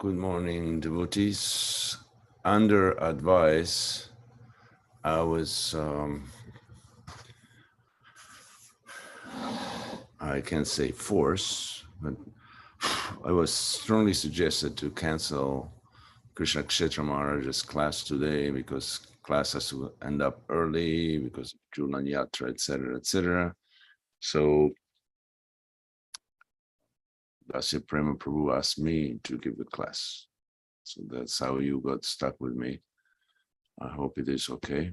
Good morning, devotees. Under advice, I was, I can't say force, but I was strongly suggested to cancel Krishna Kshetra Maharaj's class today because class has to end up early because of Julan Yatra, etc., etc. So Dasa Prema Prabhu asked me to give the class. So that's how you got stuck with me. I hope it is okay.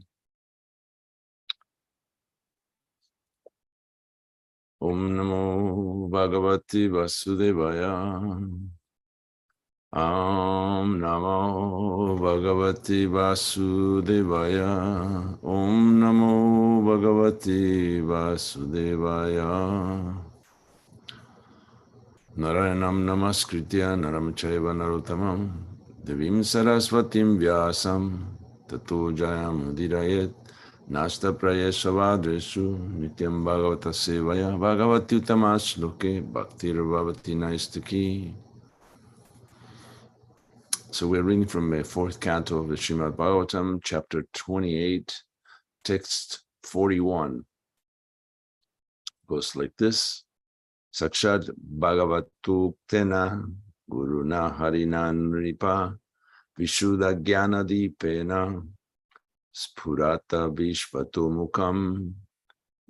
Om Namo Bhagavati Vasudevaya. Om Namo Bhagavati Vasudevaya. Om Namo Bhagavati Vasudevaya. Narayanam Namaskritya Naram Chaiva Narottamam Devim Saraswatim Vyasam Tato Jayam Udirayet Nasta Prayeshavadresu Nityam Bhagavata Sevaya Bhagavati Utamas Loke Bhaktir Bhavati Naistaki. So we're reading from the fourth canto of the Srimad Bhagavatam, chapter 28, text 41. Goes like this. Sakshad Bhagavatu Tena Guruna Harina Nripa Vishuddha Jnana Pena Spurata Vishvatu Mukham.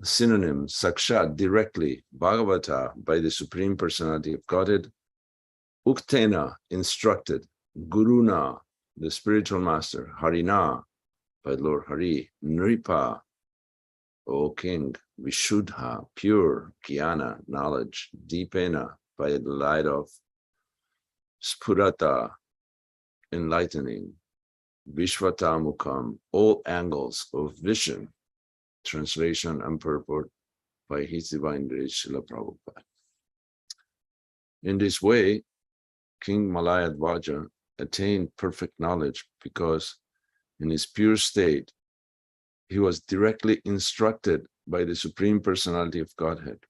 Synonym: Sakshat, directly, Bhagavata, by the Supreme Personality of Godhead, Uktena, instructed, Guruna, the spiritual master, Harina, by Lord Hari, Nripa, O King, Vishuddha, pure, Jnana, knowledge, Dipena, by the light of Spurata, enlightening, Vishvata Mukham, all angles of vision. Translation and purport by His Divine Grace Srila Prabhupada. In this way, King Malayadvaja attained perfect knowledge because in his pure state, he was directly instructed by the Supreme Personality of Godhead.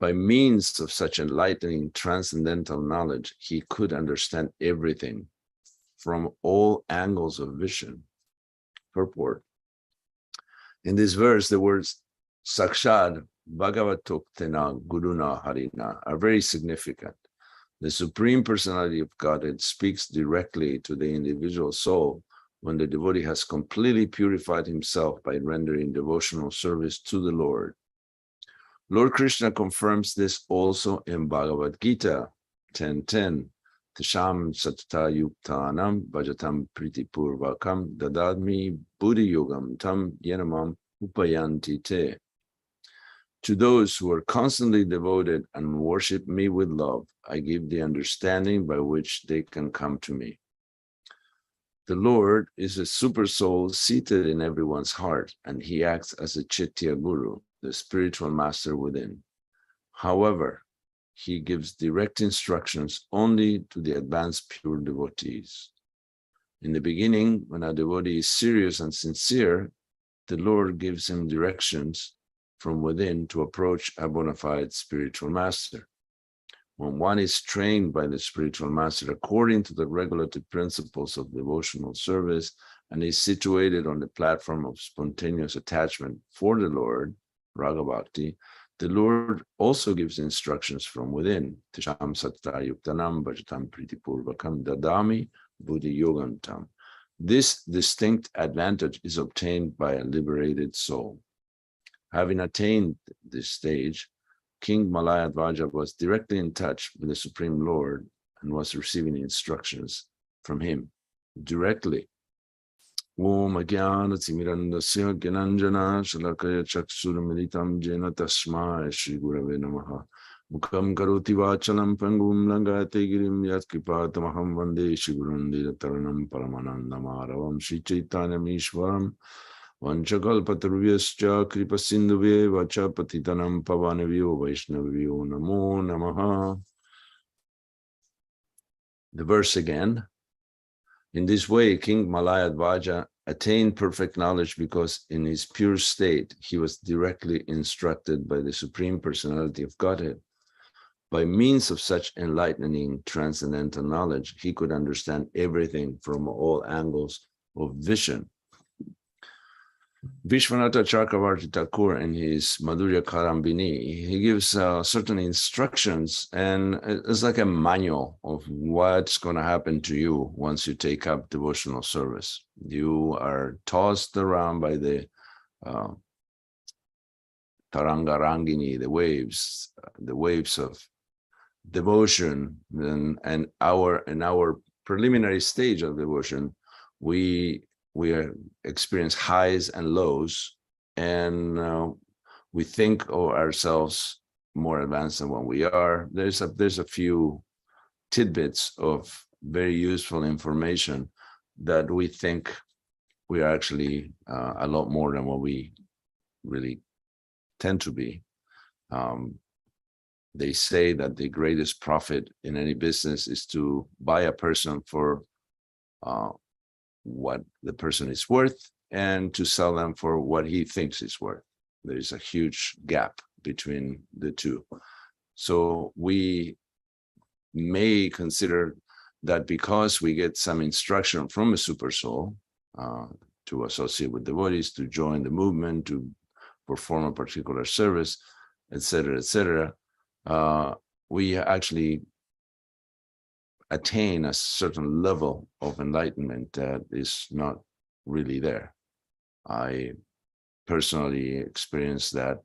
By means of such enlightening transcendental knowledge, he could understand everything from all angles of vision. Purport. In this verse, the words Sakshad Bhagavatoktena Guruna Harina are very significant. The Supreme Personality of Godhead speaks directly to the individual soul when the devotee has completely purified himself by rendering devotional service to the Lord. Lord Krishna confirms this also in Bhagavad Gita 10:10. Tasham Sattva Yuktanam Bhajatam Pritipurvakam Dadadmi Buddhi Yogam Tam Yenamam Upayanti Te. To those who are constantly devoted and worship me with love, I give the understanding by which they can come to me. The Lord is a super soul seated in everyone's heart, and he acts as a Chaitya Guru, the spiritual master within. However, he gives direct instructions only to the advanced pure devotees. In the beginning, when a devotee is serious and sincere, the Lord gives him directions from within to approach a bona fide spiritual master. When one is trained by the spiritual master according to the regulative principles of devotional service and is situated on the platform of spontaneous attachment for the Lord, Raga Bhakti, the Lord also gives instructions from within. Tisham sattva yuktanam bhajatam pritipurvakam dadami buddhi yogantam. This distinct advantage is obtained by a liberated soul. Having attained this stage, King Malayadvaja was directly in touch with the Supreme Lord and was receiving instructions from him directly. Om Agyana Timirandasya Gyananjana Shalakaya Chaksurmilitam Jena Tasmai Shri Gurave Namaha Mukam Karoti Vachalam Pangum Langate Girim Yat Kripatamaham Vande Shri Gurundira Taranam Paramanandamaravam Shri Chaitanya Mishwaram Vanchakalpatarvyascha Kripasinduve Vacha Patitanam Pavanavyo Vaishnavyo Namo Namaha. The verse again. In this way, King Malayadvaja attained perfect knowledge because in his pure state, he was directly instructed by the Supreme Personality of Godhead. By means of such enlightening transcendental knowledge, he could understand everything from all angles of vision. Vishwanatha Chakravarti Thakur in his Madhurya Karambini, he gives certain instructions, and it's like a manual of what's going to happen to you once you take up devotional service. You are tossed around by the Tarangarangini, the waves of devotion, and our preliminary stage of devotion, we experience highs and lows, and we think of ourselves more advanced than what we are. There's a few tidbits of very useful information that we think we are actually a lot more than what we really tend to be. They say that the greatest profit in any business is to buy a person for what the person is worth and to sell them for what he thinks is worth. There is a huge gap between the two. So we may consider that because we get some instruction from a super soul to associate with devotees, to join the movement, to perform a particular service, etc., we actually attain a certain level of enlightenment that is not really there. I personally experienced that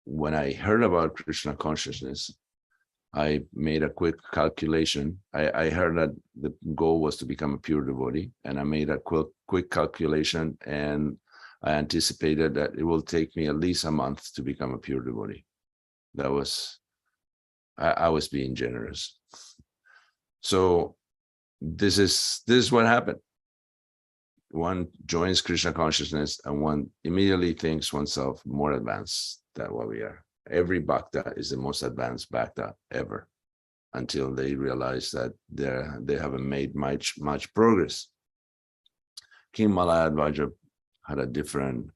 when I heard about Krishna consciousness. I made a quick calculation. I heard that the goal was to become a pure devotee, and I made a quick calculation, and I anticipated that it will take me at least a month to become a pure devotee. That was I was being generous. So this is what happened. One joins Krishna consciousness and one immediately thinks oneself more advanced than what we are. Every bhakta is the most advanced bhakta ever, until they realize that they haven't made much progress. King Malayadvaja had a different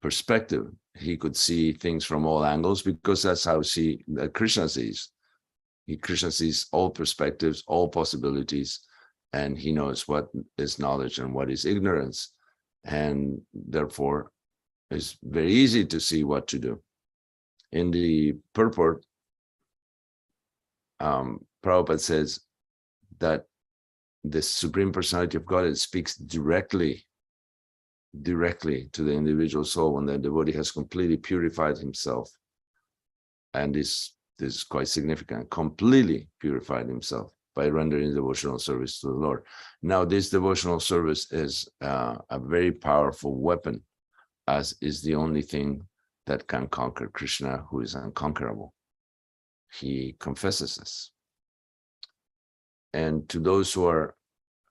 perspective. He could see things from all angles because that's how Krishna sees. Krishna sees all perspectives, all possibilities, and he knows what is knowledge and what is ignorance. And therefore, it's very easy to see what to do. In the purport, Prabhupada says that the Supreme Personality of Godhead speaks directly to the individual soul when the devotee has completely purified himself. And this is quite significant, completely purified himself by rendering devotional service to the Lord. Now, this devotional service is a very powerful weapon, as is the only thing that can conquer Krishna, who is unconquerable. He confesses this. And to those who are,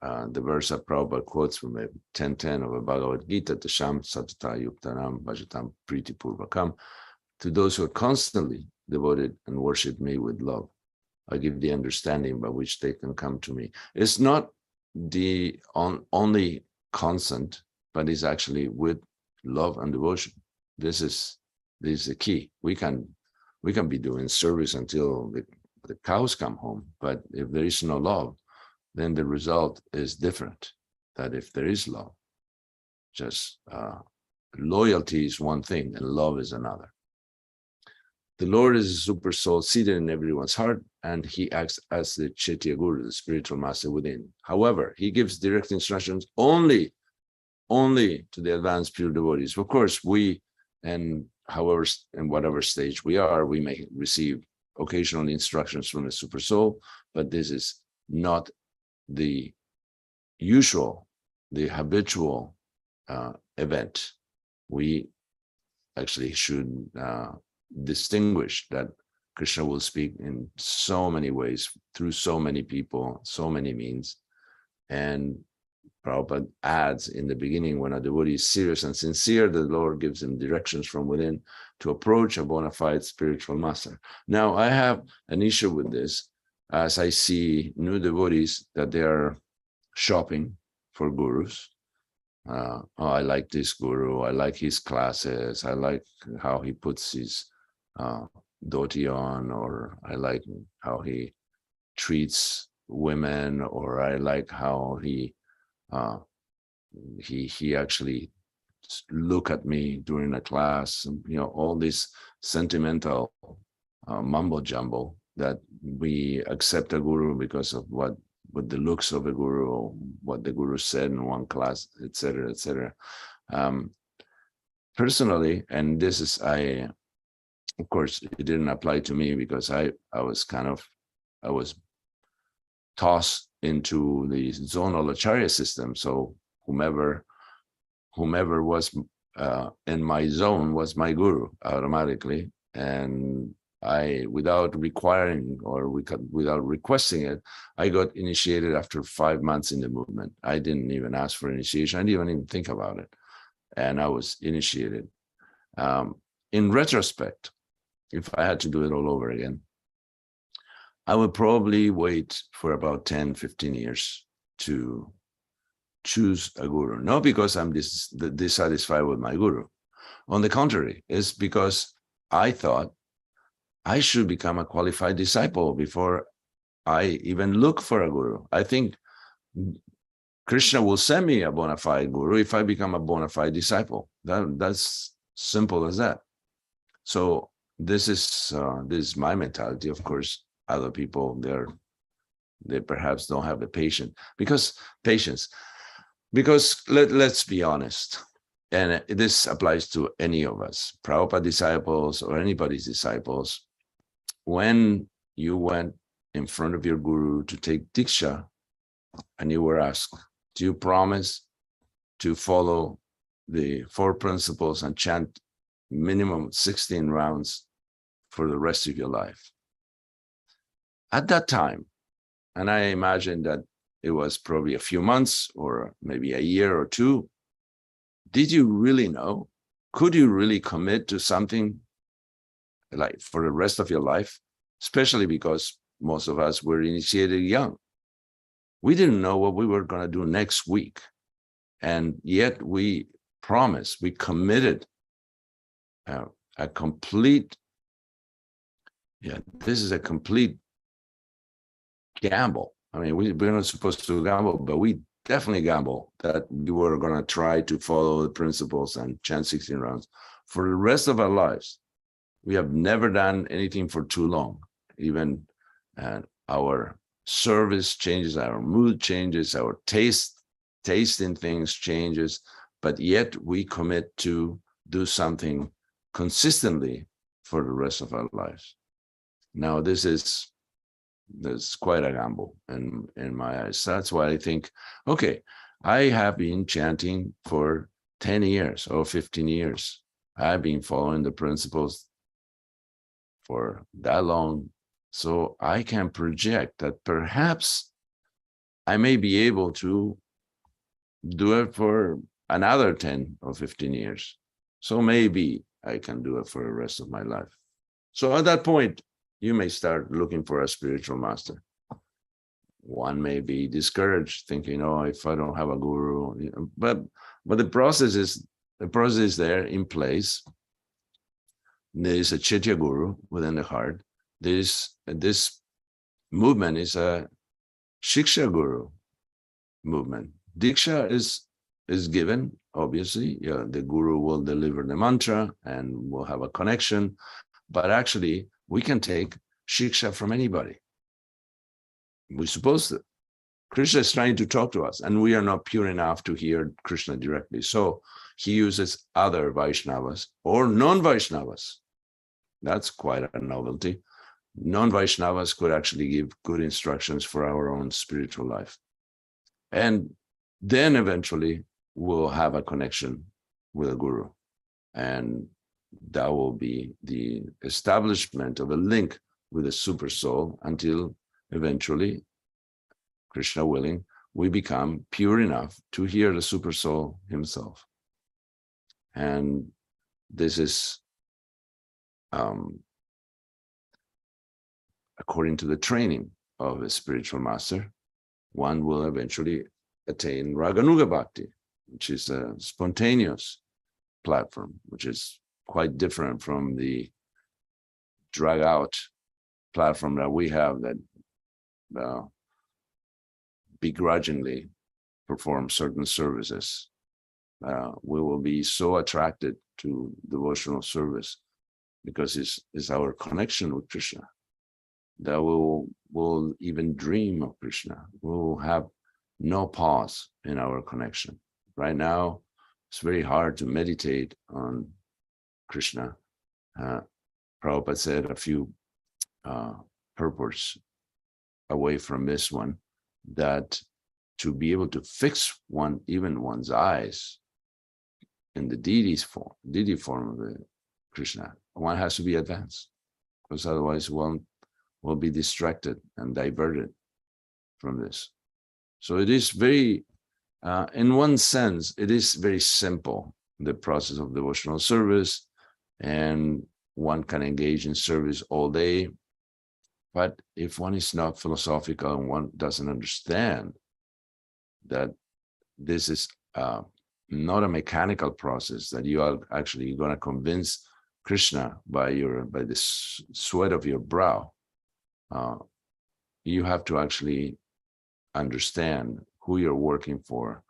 the verse that Prabhupada quotes from 10:10 of the Bhagavad Gita, Tasham Satata Yuktanam Bhajatam Priti Purvakam, to those who are constantly devoted and worship me with love, I give the understanding by which they can come to me. It's not the only constant, but it's actually with love and devotion. This is the key. We can be doing service until the cows come home, but if there is no love, then the result is different. That if there is love, just loyalty is one thing and love is another. The Lord is a super soul seated in everyone's heart, and he acts as the Chaitya Guru, the spiritual master within. However, he gives direct instructions only to the advanced pure devotees. Of course, we, and however, in whatever stage we are, we may receive occasional instructions from the super soul, but this is not the usual, the habitual event. We actually should distinguish that Krishna will speak in so many ways, through so many people, so many means. And Prabhupada adds in the beginning, when a devotee is serious and sincere, the Lord gives him directions from within to approach a bona fide spiritual master. Now, I have an issue with this, as I see new devotees that they are shopping for gurus. Oh, I like this guru, I like his classes, I like how he puts his dhoti on, or I like how he treats women, or I like how he actually look at me during a class, all this sentimental mumbo jumbo that we accept a guru because of what the looks of a guru, or what the guru said in one class, etc., etc. Personally, and this is, of course, it didn't apply to me because I was tossed into the zonal acharya system. So whomever was in my zone was my guru automatically, and I, without requiring or without requesting it, I got initiated after 5 months in the movement. I didn't even ask for initiation. I didn't even think about it, and I was initiated. In retrospect, if I had to do it all over again, I would probably wait for about 10, 15 years to choose a guru. Not because I'm dissatisfied with my guru. On the contrary, it's because I thought I should become a qualified disciple before I even look for a guru. I think Krishna will send me a bona fide guru if I become a bona fide disciple. That's simple as that. So this is my mentality. Of course, other people, they perhaps don't have the patience, because let's be honest, and this applies to any of us, Prabhupada disciples or anybody's disciples. When you went in front of your guru to take Diksha and you were asked, do you promise to follow the 4 principles and chant minimum 16 rounds for the rest of your life? At that time, and I imagine that it was probably a few months or maybe a year or 2, did you really know? Could you really commit to something like for the rest of your life? Especially because most of us were initiated young. We didn't know what we were going to do next week. And yet we promised, we committed a complete, this is a complete gamble. I mean, we're not supposed to gamble, but we definitely gamble that we were going to try to follow the principles and chant 16 rounds for the rest of our lives. We have never done anything for too long. Even our service changes, our mood changes, our taste in things changes, but yet we commit to do something consistently for the rest of our lives. Now, there's quite a gamble in my eyes. That's why I think, okay, I have been chanting for 10 years or 15 years. I've been following the principles for that long. So I can project that perhaps I may be able to do it for another 10 or 15 years. So maybe I can do it for the rest of my life. So at that point, you may start looking for a spiritual master. One may be discouraged, thinking, "Oh, if I don't have a guru," but the process is there in place. There is a Chaitya Guru within the heart. This movement is a Shiksha Guru movement. Diksha is given, obviously. Yeah, the Guru will deliver the mantra and we'll have a connection. But actually, we can take Shiksha from anybody. We're supposed to. Krishna is trying to talk to us, and we are not pure enough to hear Krishna directly. So he uses other Vaishnavas or non-Vaishnavas. That's quite a novelty. Non-Vaishnavas could actually give good instructions for our own spiritual life. And then eventually we'll have a connection with a guru. And that will be the establishment of a link with the super soul until eventually, Krishna willing, we become pure enough to hear the super soul himself. And this is according to the training of a spiritual master, one will eventually attain Raganuga Bhakti, which is a spontaneous platform, which is quite different from the drag out platform that we have that begrudgingly perform certain services. We will be so attracted to devotional service because it's our connection with Krishna that we'll even dream of Krishna. We'll have no pause in our connection. Right now, it's very hard to meditate on Krishna. Prabhupada said a few purports away from this one, that to be able to fix even one's eyes in the deity form of the Krishna, one has to be advanced, because otherwise one will be distracted and diverted from this. So it is very, in one sense, it is very simple, the process of devotional service, and one can engage in service all day. But if one is not philosophical and one doesn't understand that this is not a mechanical process, that you are actually going to convince Krishna by the sweat of your brow, you have to actually understand who you're working for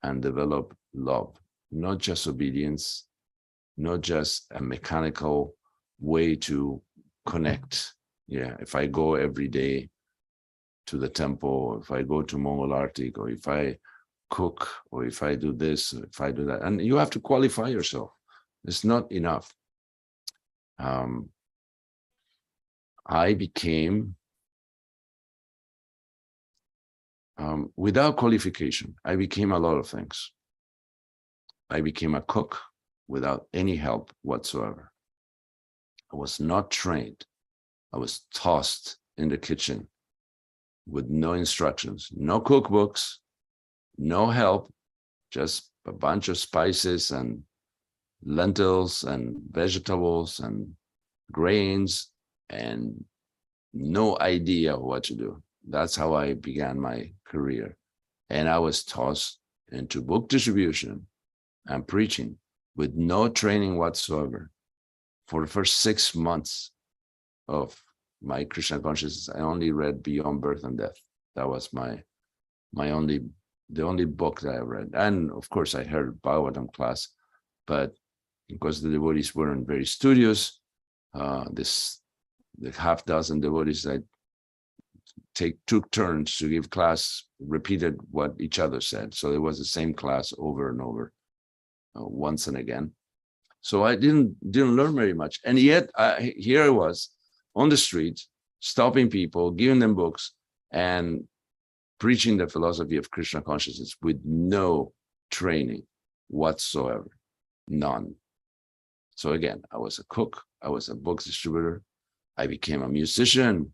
and develop love, not just obedience, not just a mechanical way to connect. Yeah, if I go every day to the temple, if I go to Mongol Arctic, or if I cook, or if I do this, or if I do that, and you have to qualify yourself. It's not enough. I became, without qualification, I became a lot of things. I became a cook without any help whatsoever. I was not trained. I was tossed in the kitchen with no instructions, no cookbooks, no help, just a bunch of spices and lentils and vegetables and grains and no idea what to do. That's how I began my career. And I was tossed into book distribution and preaching with no training whatsoever. For the first 6 months of my Krishna consciousness, I only read Beyond Birth and Death. That was the only book that I read. And of course, I heard Bhagavatam class, but because the devotees weren't very studious, the half dozen devotees that took turns to give class repeated what each other said. So it was the same class over and over, once and again. So I didn't learn very much. And yet here I was on the street, stopping people, giving them books, and preaching the philosophy of Krishna consciousness with no training whatsoever, none. So again, I was a cook, I was a book distributor, I became a musician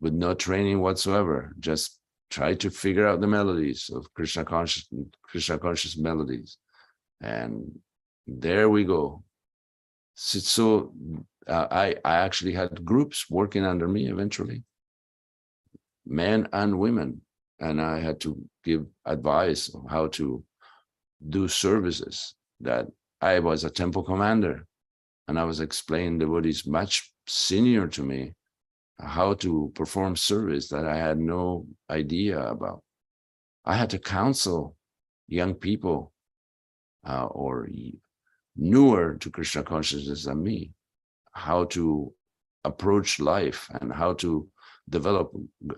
with no training whatsoever, just tried to figure out the melodies of Krishna conscious melodies. And there we go. So I actually had groups working under me eventually, men and women, and I had to give advice on how to do services. That I was a temple commander, and I was explaining devotees much senior to me how to perform service that I had no idea about. I had to counsel young people or newer to Krishna consciousness than me, how to approach life and how to develop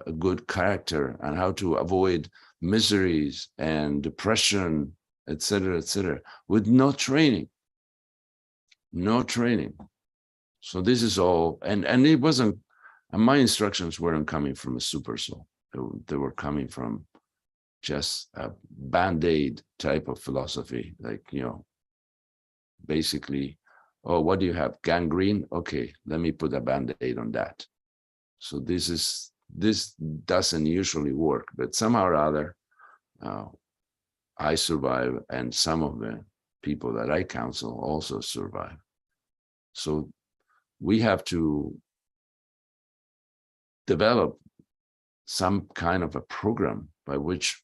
a good character and how to avoid miseries and depression, etc., with no training. So this is all, and it wasn't, and my instructions weren't coming from a super soul. They were coming from just a band-aid type of philosophy, like, basically, oh, what do you have? Gangrene? Okay, let me put a band-aid on that. So this doesn't usually work, but somehow or other, I survive, and some of the people that I counsel also survive. So we have to develop some kind of a program by which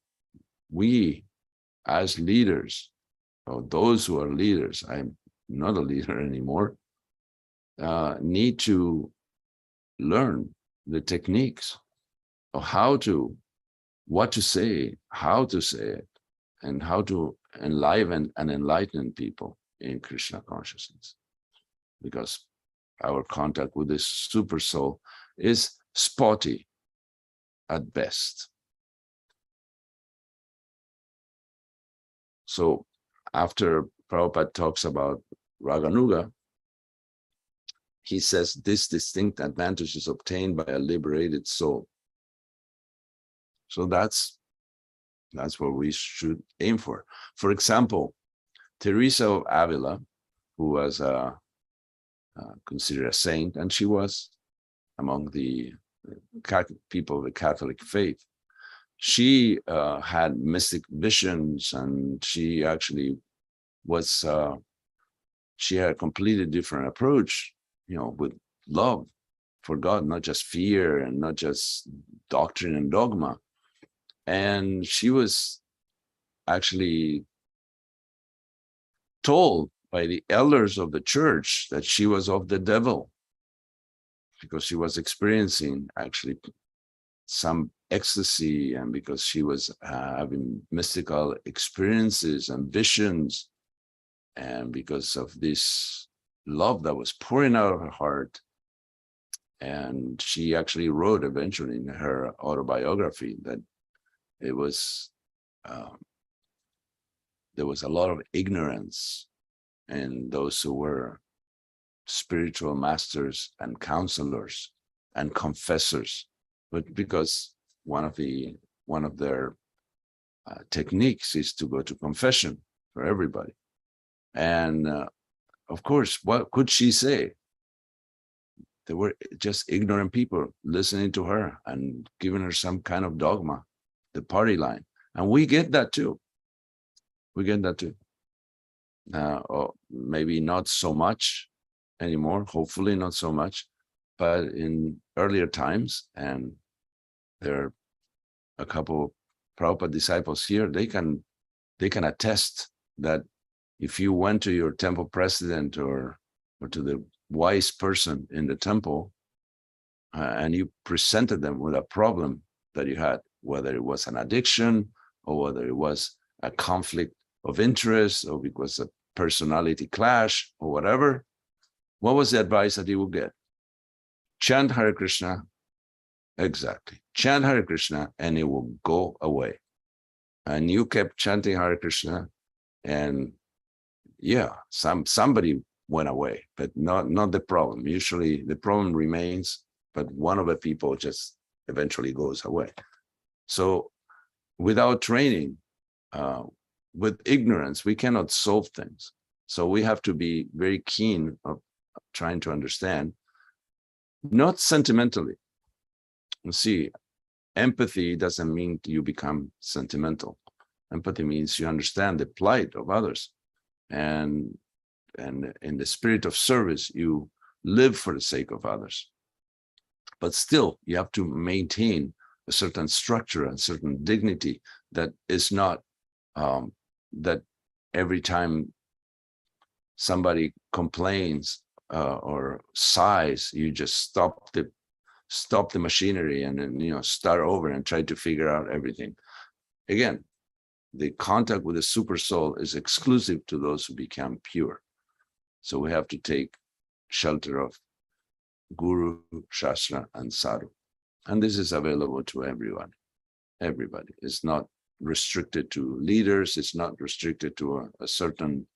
we, as leaders, or those who are leaders, I'm not a leader anymore, need to learn the techniques of what to say, how to say it, and how to enliven and enlighten people in Krishna consciousness. Because our contact with this super soul is spotty at best. So after Prabhupada talks about Raganuga, he says this distinct advantage is obtained by a liberated soul. So that's what we should aim for. For example, Teresa of Avila, who was considered a saint, and she was among the people of the Catholic faith. She had mystic visions, and she actually was, she had a completely different approach, with love for God, not just fear and not just doctrine and dogma. And she was actually told by the elders of the church that she was of the devil, because she was experiencing actually some ecstasy, and because she was having mystical experiences and visions, and because of this love that was pouring out of her heart. And she actually wrote eventually in her autobiography that it was there was a lot of ignorance in those who were spiritual masters and counselors and confessors, but because one of their techniques is to go to confession for everybody. And of course, what could she say? There were just ignorant people listening to her and giving her some kind of dogma, the party line. And we get that too. Or maybe not so much anymore, hopefully not so much, but in earlier times, and there are a couple of Prabhupada disciples here, they can attest that if you went to your temple president or to the wise person in the temple, and you presented them with a problem that you had, whether it was an addiction or whether it was a conflict of interest or because a personality clash or whatever, what was the advice that you would get? Chant Hare Krishna. Exactly. Chant Hare Krishna and it will go away. And you kept chanting Hare Krishna, and yeah, somebody went away, but not the problem. Usually the problem remains, but one of the people just eventually goes away. So without training, with ignorance, we cannot solve things. So we have to be very keen of trying to understand, not sentimentally. You see, empathy doesn't mean you become sentimental. Empathy means you understand the plight of others. And in the spirit of service, you live for the sake of others. But still, you have to maintain a certain structure and certain dignity that is not that every time somebody complains or sighs, you just stop the machinery and then, start over and try to figure out everything. Again, the contact with the super soul is exclusive to those who become pure. So we have to take shelter of Guru, Shastra, and Sadhu. And this is available to everyone, everybody. It's not restricted to leaders. It's not restricted to a certain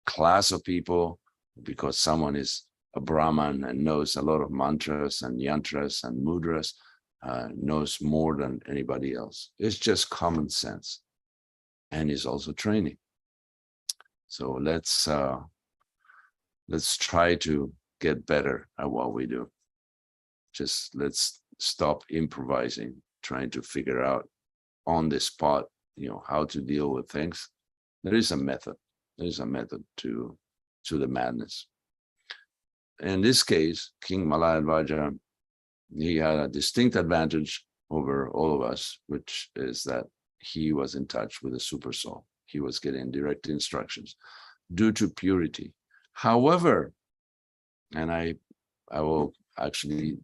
class of people because someone is a Brahman and knows a lot of mantras and yantras and mudras, knows more than anybody else. It's just common sense. And is also training. So let's try to get better at what we do. Just let's stop improvising, trying to figure out on the spot, how to deal with things. There is a method. There is a method to the madness. In this case, King Malayadvaja, he had a distinct advantage over all of us, which is that he was in touch with the super soul. He was getting direct instructions due to purity. However, and I will actually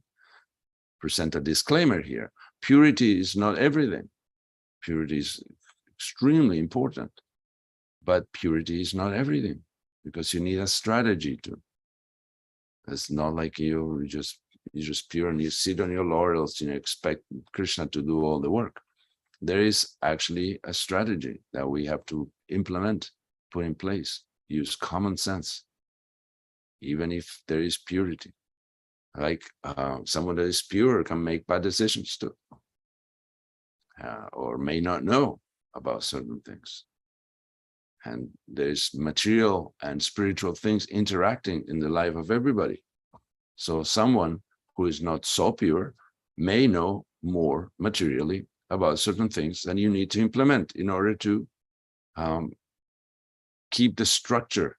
present a disclaimer here. Purity is not everything. Purity is extremely important, but purity is not everything because you need a strategy to. It's not like you're just pure and you sit on your laurels and you expect Krishna to do all the work. There is actually a strategy that we have to implement, put in place, use common sense, even if there is purity. Like someone that is pure can make bad decisions too, or may not know about certain things. And there's material and spiritual things interacting in the life of everybody. So someone who is not so pure may know more materially about certain things that you need to implement in order to keep the structure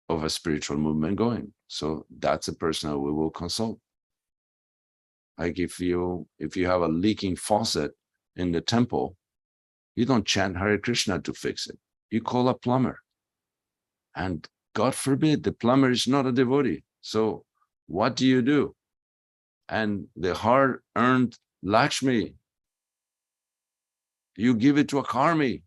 of a spiritual movement going. So that's a person that we will consult. Like if you have a leaking faucet in the temple, you don't chant Hare Krishna to fix it. You call a plumber. And God forbid, the plumber is not a devotee. So what do? And the hard-earned Lakshmi, you give it to a karmi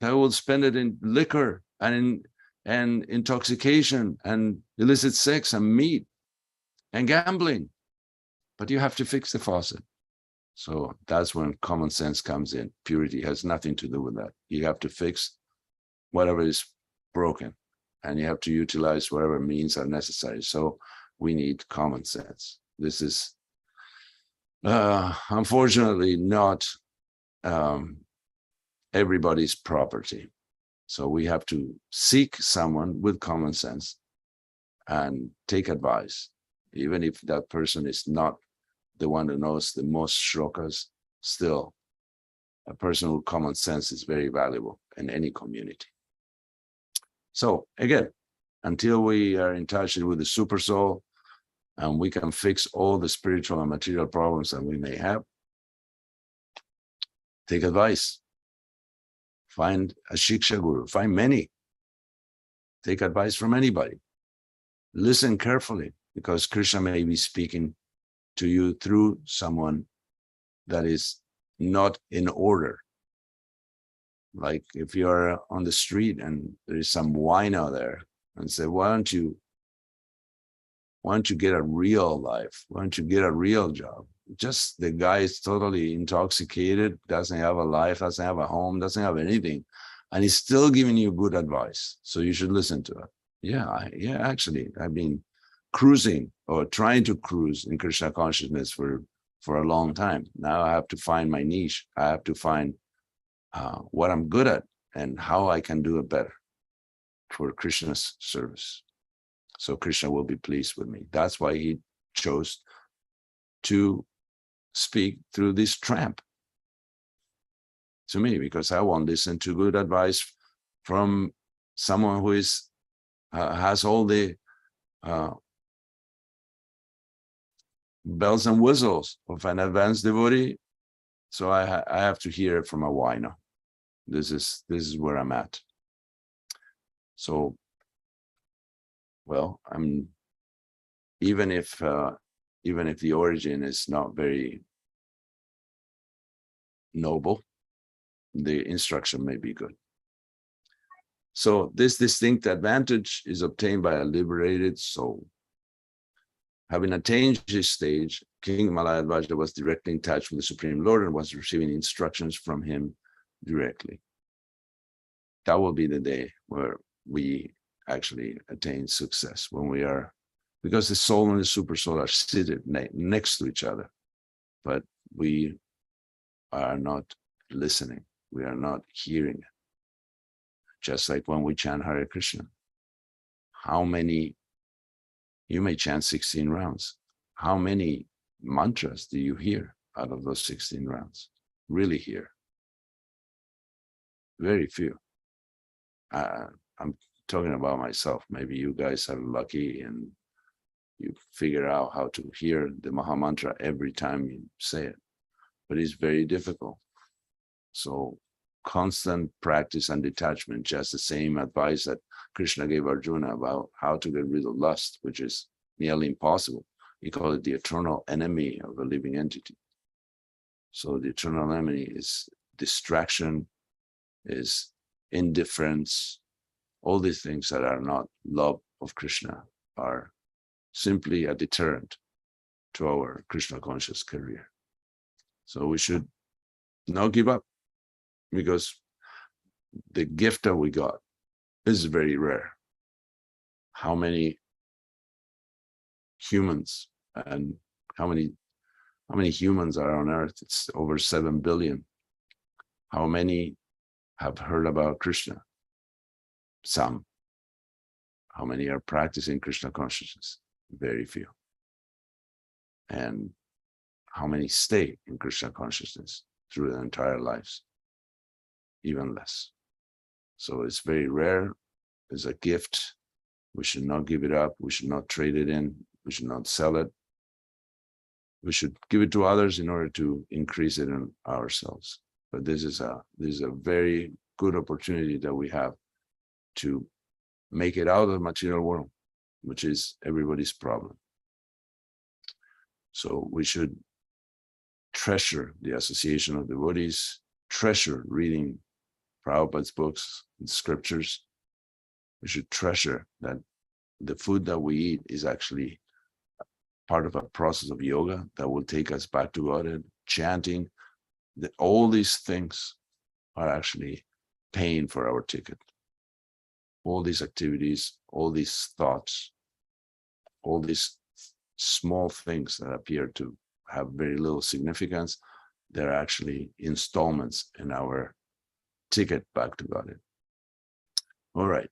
that will spend it in liquor and intoxication and illicit sex and meat and gambling. But you have to fix the faucet. So that's when common sense comes in. Purity has nothing to do with that. You have to fix whatever is broken and you have to utilize whatever means are necessary. So we need common sense. This is unfortunately not everybody's property. So we have to seek someone with common sense and take advice, even if that person is not the one who knows the most shlokas. Still, a person with common sense is very valuable in any community. So again, until we are in touch with the super soul and we can fix all the spiritual and material problems that we may have, take advice. Find a Shiksha Guru, find many. Take advice from anybody. Listen carefully because Krishna may be speaking to you through someone that is not in order. Like if you're on the street and there is some wino there and say, why don't you get a real life? Why don't you get a real job? Just the guy is totally intoxicated, doesn't have a life, doesn't have a home, doesn't have anything. And he's still giving you good advice. So you should listen to it. Yeah, actually, I've been cruising or trying to cruise in Krishna consciousness for a long time. Now I have to find my niche. I have to find what I'm good at and how I can do it better for Krishna's service. So Krishna will be pleased with me. That's why he chose to speak through this tramp to me, because I won't listen to good advice from someone who is has all the bells and whistles of an advanced devotee. So I have to hear it from a wino. This is where I'm at. So, well, even if even if the origin is not very noble, the instruction may be good. So this distinct advantage is obtained by a liberated soul. Having attained this stage, King Malayadvaja was directly in touch with the Supreme Lord and was receiving instructions from him directly. That will be the day where we actually attain success, when we are, because the soul and the super soul are seated next to each other, but we are not listening. We are not hearing it. Just like when we chant Hare Krishna. How many, you may chant 16 rounds. How many mantras do you hear out of those 16 rounds? Really hear? Very few. I'm talking about myself. Maybe you guys are lucky and you figure out how to hear the Maha Mantra every time you say it, but it's very difficult. So constant practice and detachment, just the same advice that Krishna gave Arjuna about how to get rid of lust, which is nearly impossible. He called it the eternal enemy of a living entity. So the eternal enemy is distraction, is indifference. All these things that are not love of Krishna are simply a deterrent to our Krishna conscious career. So we should not give up, because the gift that we got is very rare. How many humans and how many humans are on earth? It's over 7 billion. How many have heard about Krishna? Some. How many are practicing Krishna consciousness? Very few. And how many stay in Krishna consciousness through their entire lives? Even less. So it's very rare. It's a gift. We should not give it up. We should not trade it in. We should not sell it. We should give it to others in order to increase it in ourselves. But this is a very good opportunity that we have to make it out of the material world, which is everybody's problem. So we should treasure the association of devotees, treasure reading Prabhupada's books and scriptures. We should treasure that the food that we eat is actually part of a process of yoga that will take us back to Godhead. Chanting, that all these things are actually paying for our ticket. All these activities, all these thoughts, all these small things that appear to have very little significance, they're actually installments in our ticket back to Godhead. All right.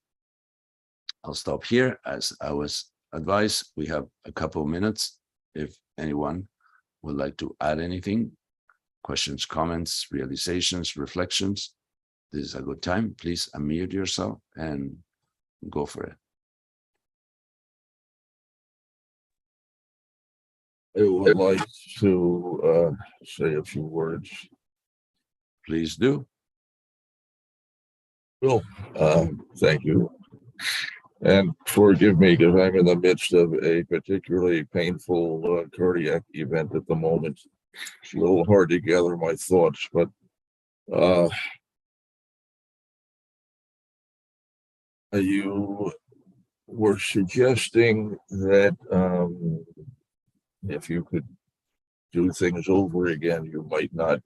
I'll stop here. As I was advised, we have a couple of minutes. If anyone would like to add anything, questions, comments, realizations, reflections, this is a good time. Please unmute yourself and go for it. I would like to say a few words. Please do. Well, thank you. And forgive me because I'm in the midst of a particularly painful cardiac event at the moment. It's a little hard to gather my thoughts, but you were suggesting that if you could do things over again, you might not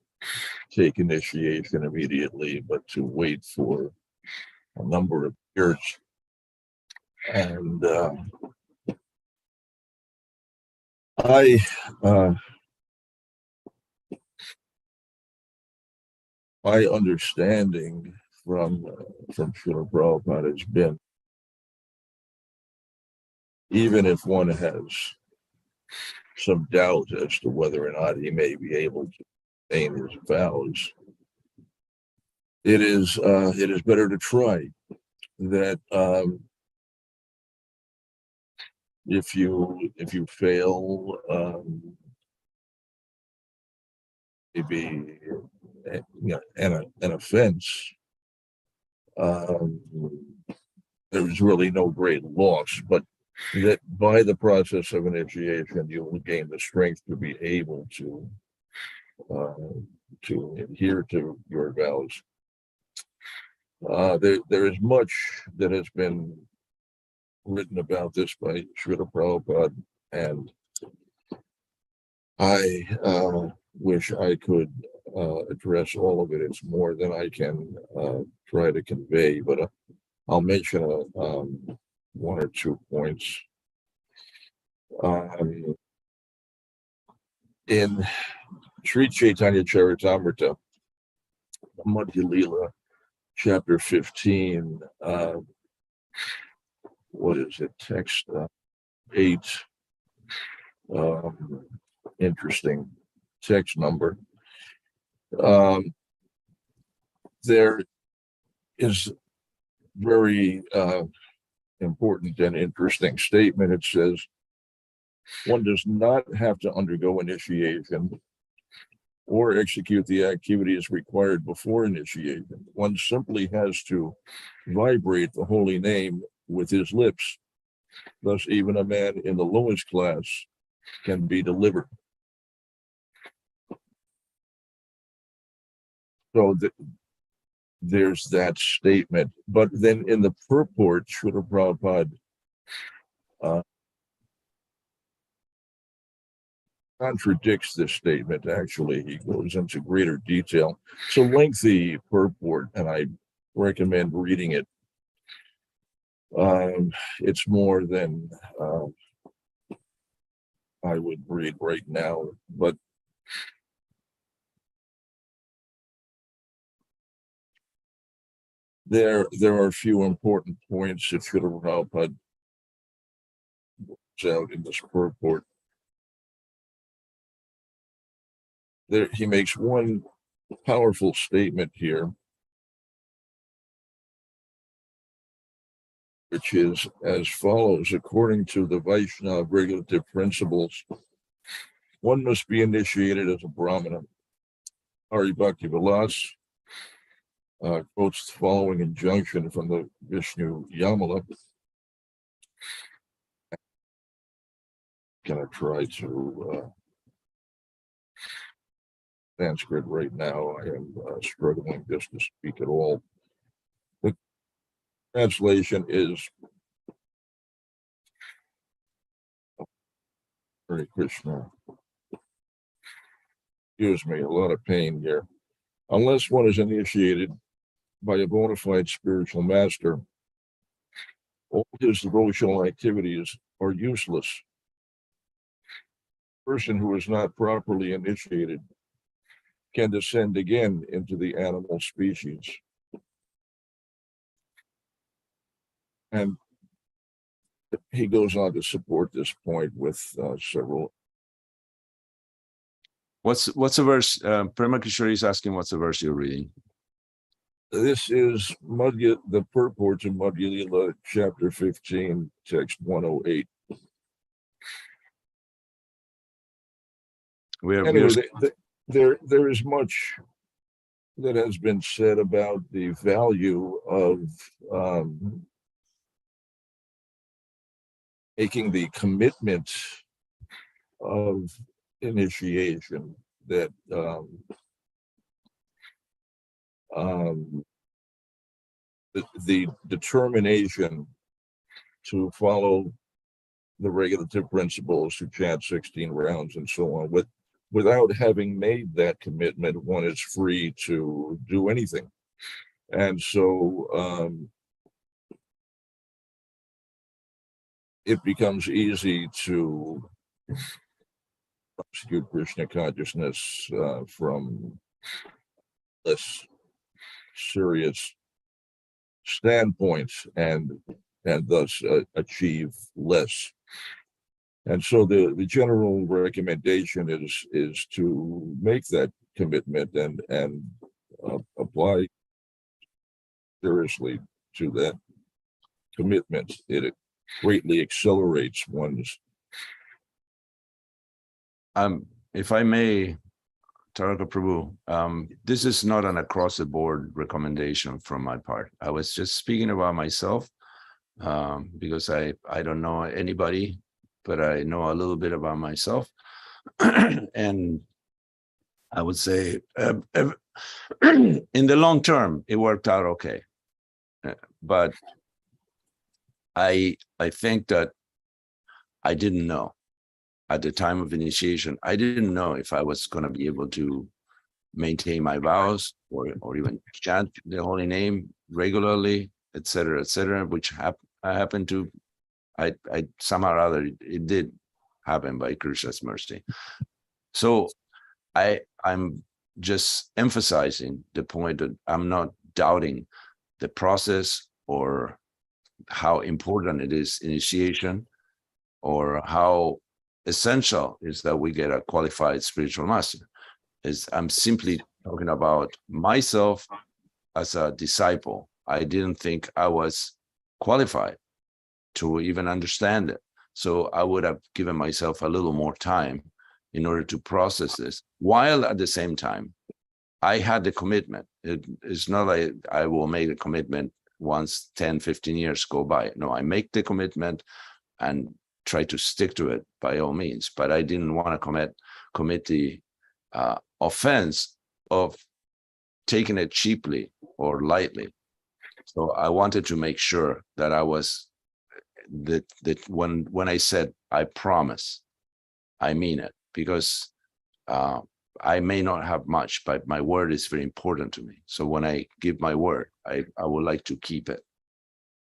take initiation immediately, but to wait for a number of years. And my understanding from Srila Prabhupada has been, even if one has some doubt as to whether or not he may be able to attain his vows, it is better to try. That if you fail, maybe an offense, there's really no great loss, but that by the process of initiation, you will gain the strength to be able to adhere to your vows. There is much that has been written about this by Srila Prabhupada, and I wish I could address all of it. It's more than I can try to convey, but I'll mention one or two points. In Sri Chaitanya Charitamrita, Madhya Lila, chapter 15, what is it, text 8, interesting text number. There is very important and interesting statement. It says, one does not have to undergo initiation or execute the activities required before initiation. One simply has to vibrate the holy name with his lips. Thus, even a man in the lowest class can be delivered. So there's that statement. But then in the purport, Srila Prabhupada contradicts this statement. Actually, he goes into greater detail. It's a lengthy purport, and I recommend reading it. It's more than I would read right now, but there are a few important points that Srila Prabhupada puts out in this purport. There, he makes one powerful statement here, which is as follows: according to the Vaishnava regulative principles, one must be initiated as a Brahmana. Hari Bhakti Vilas quotes the following injunction from the Vishnu Yamala. I'm gonna try to Sanskrit right now. I am struggling just to speak at all. The translation is Hare Krishna. Excuse me, a lot of pain here. Unless one is initiated by a bona fide spiritual master, all his devotional activities are useless. A person who is not properly initiated can descend again into the animal species. And he goes on to support this point with several. What's the verse? Prema Kishore is asking what's the verse you're reading. This is the purport to Madhya Lila, chapter 15, text 108. There is much that has been said about the value of making the commitment of initiation, that the determination to follow the regulative principles, to chant 16 rounds and so on, without having made that commitment, one is free to do anything. And so it becomes easy to prosecute Krishna consciousness from less serious standpoints, and thus achieve less. And so the general recommendation is to make that commitment and apply seriously to that commitment. It greatly accelerates one's. If I may, Taraka Prabhu, this is not an across-the-board recommendation from my part. I was just speaking about myself. because I don't know anybody, but I know a little bit about myself. And I would say in the long term, it worked out okay. But I think that I didn't know at the time of initiation. I didn't know if I was going to be able to maintain my vows or even chant the holy name regularly, etc., which I happened to. I somehow or other it did happen by Krishna's mercy. So I'm just emphasizing the point that I'm not doubting the process or how important it is initiation, or how essential is that we get a qualified spiritual master. I'm simply talking about myself as a disciple. I didn't think I was qualified to even understand it. So I would have given myself a little more time in order to process this, while at the same time, I had the commitment. It's not like I will make a commitment once 10, 15 years go by. No, I make the commitment and try to stick to it by all means. But I didn't want to commit the offense of taking it cheaply or lightly. So I wanted to make sure that I was that when I said I promise, I mean it, because I may not have much, but my word is very important to me. So when I give my word, I would like to keep it.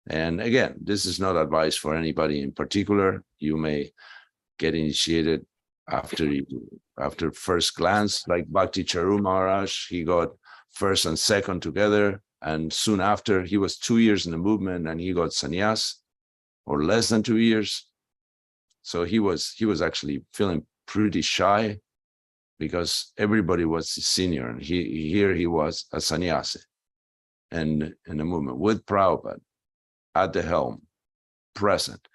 And again, this is not advice for anybody in particular. You may get initiated after first glance, like Bhakti Charu Maharaj. He got first and second together, and soon after he was 2 years in the movement and he got sannyas, or less than 2 years. So he was actually feeling pretty shy, because everybody was his senior, and he was a sannyasi, and in the movement with Prabhupada at the helm, present,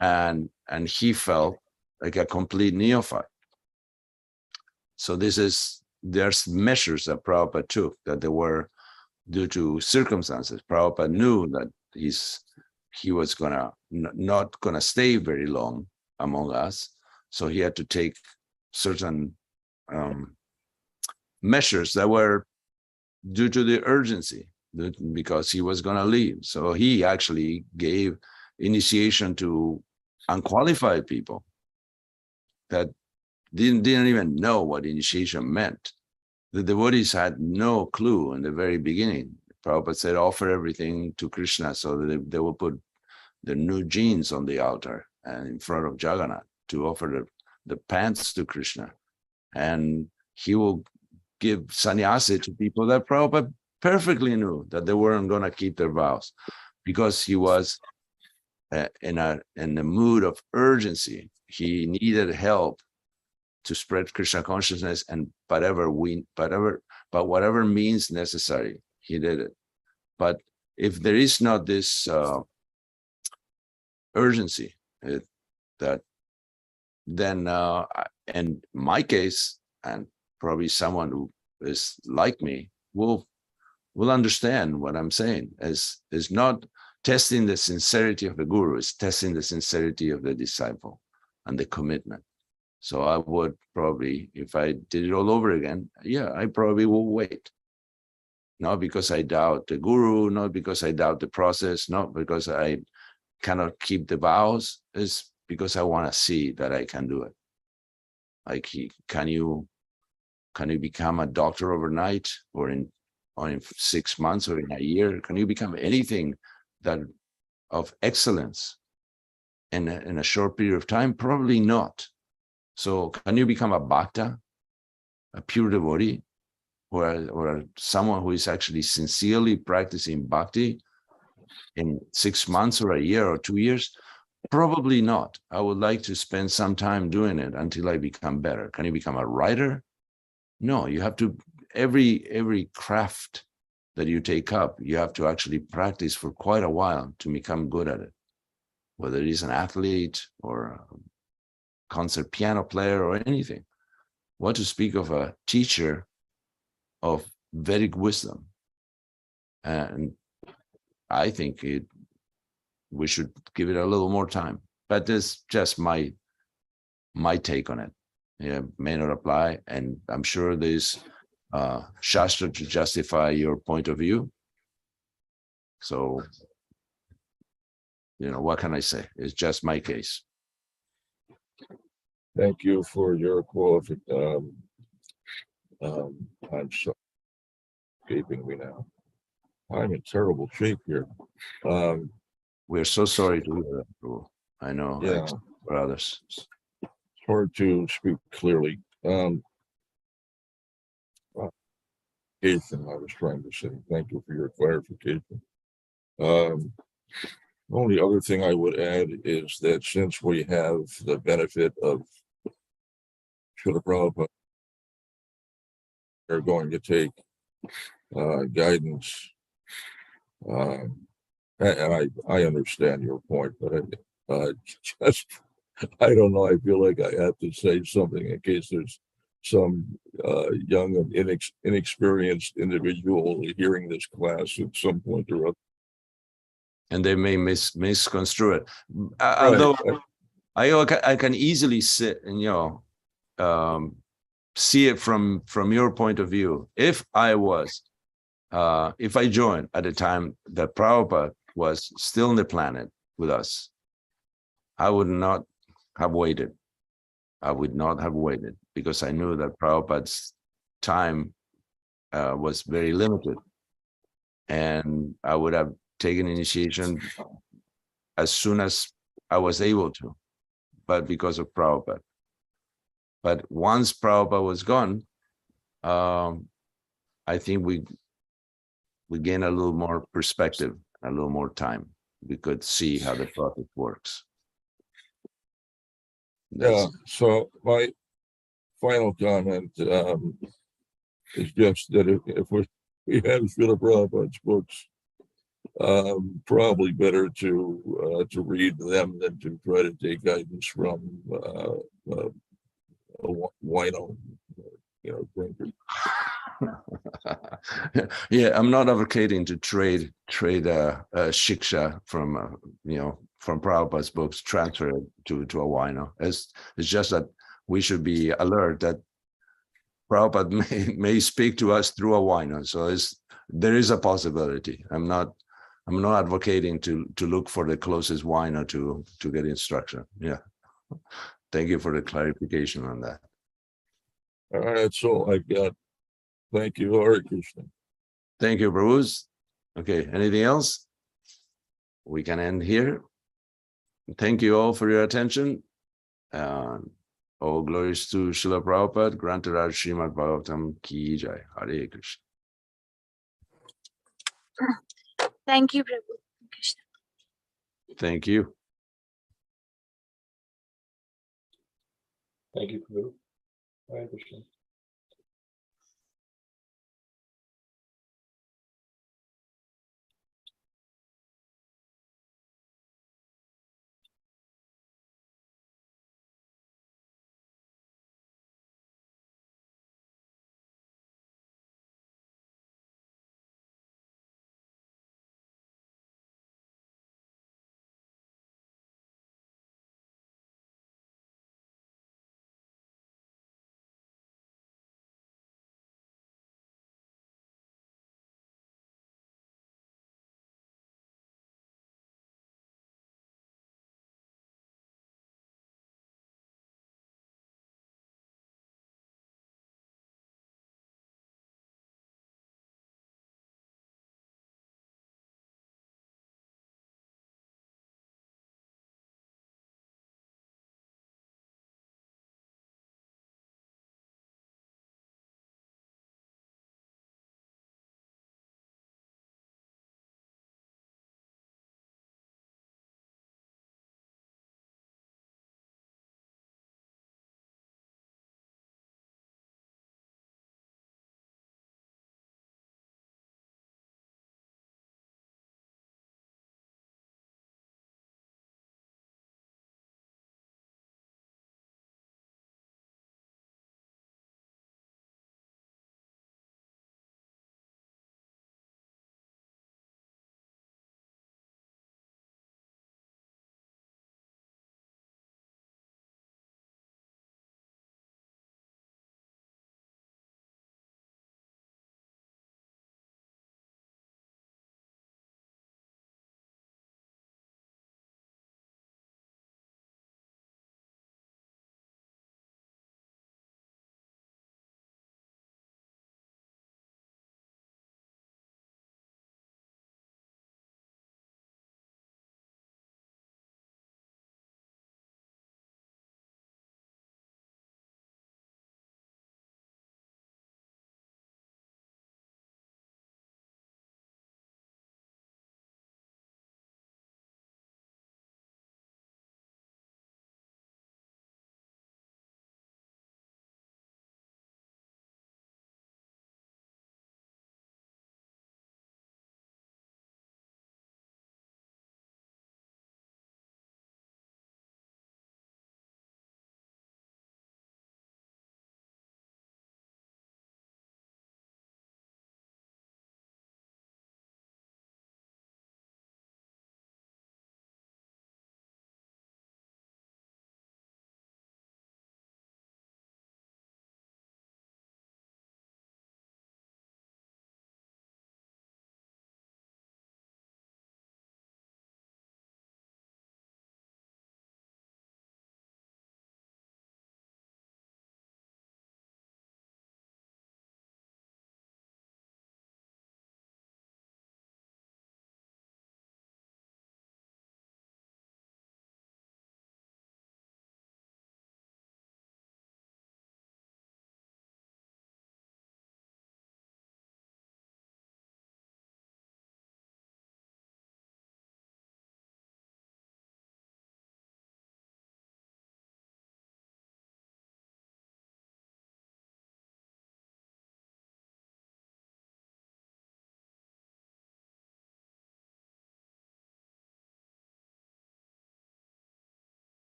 and he felt like a complete neophyte. So there's measures that Prabhupada took that they were due to circumstances. Prabhupada knew that he was not gonna stay very long among us, so he had to take certain measures that were due to the urgency, because he was going to leave. So he actually gave initiation to unqualified people that didn't even know what initiation meant. The devotees had no clue in the very beginning. Prabhupada said, offer everything to Krishna, so that they will put the new jeans on the altar and in front of Jagannath to offer the pants to Krishna. And he will give sannyasi to people that Prabhupada perfectly knew that they weren't going to keep their vows, because he was in a mood of urgency. He needed help to spread Krishna consciousness, and whatever means necessary, he did it. But if there is not this urgency, then in my case, and probably someone who is like me will understand what I'm saying is not testing the sincerity of the guru, it's testing the sincerity of the disciple and the commitment. So I would probably, if I did it all over again, I probably will wait. Not because I doubt the guru, not because I doubt the process, not because I cannot keep the vows, is because I want to see that I can do it. Like, can you become a doctor overnight, or in 6 months, or in a year? Can you become anything that of excellence in a short period of time? Probably not. So can you become a bhakta, a pure devotee, or someone who is actually sincerely practicing bhakti in 6 months, or a year, or 2 years? Probably not. I would like to spend some time doing it until I become better. Can you become a writer? No, you have to, every craft that you take up, you have to actually practice for quite a while to become good at it. Whether it is an athlete or a concert piano player or anything. What to speak of a teacher of Vedic wisdom? And I think we should give it a little more time. But this is just my take on it. Yeah, may not apply, and I'm sure there's Shastra to justify your point of view. So, what can I say? It's just my case. Thank you for your qualification. I'm so escaping me now. I'm in terrible shape here. We're so sorry to hear that, Prabhu. I know. Yeah. For others. It's hard to speak clearly. Jason, I was trying to say, thank you for your clarification. Only other thing I would add is that since we have the benefit of Srila Prabhupada, they're going to take guidance. And I understand your point, but just I don't know. I feel like I have to say something in case there's some young and inexperienced individual hearing this class at some point or other. And they may misconstrue it. Although I can easily sit and see it from your point of view. If I joined at the time that Prabhupada was still on the planet with us, I would not have waited. I would not have waited because I knew that Prabhupada's time was very limited, and I would have taken initiation as soon as I was able to, but because of Prabhupada. But once Prabhupada was gone, I think we gained a little more perspective, a little more time. We could see how the process works. Yeah, so my final comment is just that if we have Srila Prabhupada's books, probably better to read them than to try to take guidance from a wino, drinker. Yeah, I'm not advocating to trade shiksha from from Prabhupada's books, transfer it to a wino. It's just that we should be alert that Prabhupada may speak to us through a wino. So there is a possibility. I'm not advocating to look for the closest wino to get instruction. Yeah. Thank you for the clarification on that. All right, that's all I've got. Thank you, Hare Krishna. Thank you, Bruce. Okay, anything else? We can end here. Thank you all for your attention. All glories to Srila Prabhupada. Granted our Srimad Bhagavatam ki jai. Hare Krishna. Thank you, Prabhu. Krishna. Thank you. Thank you, Prabhu. Hare Krishna.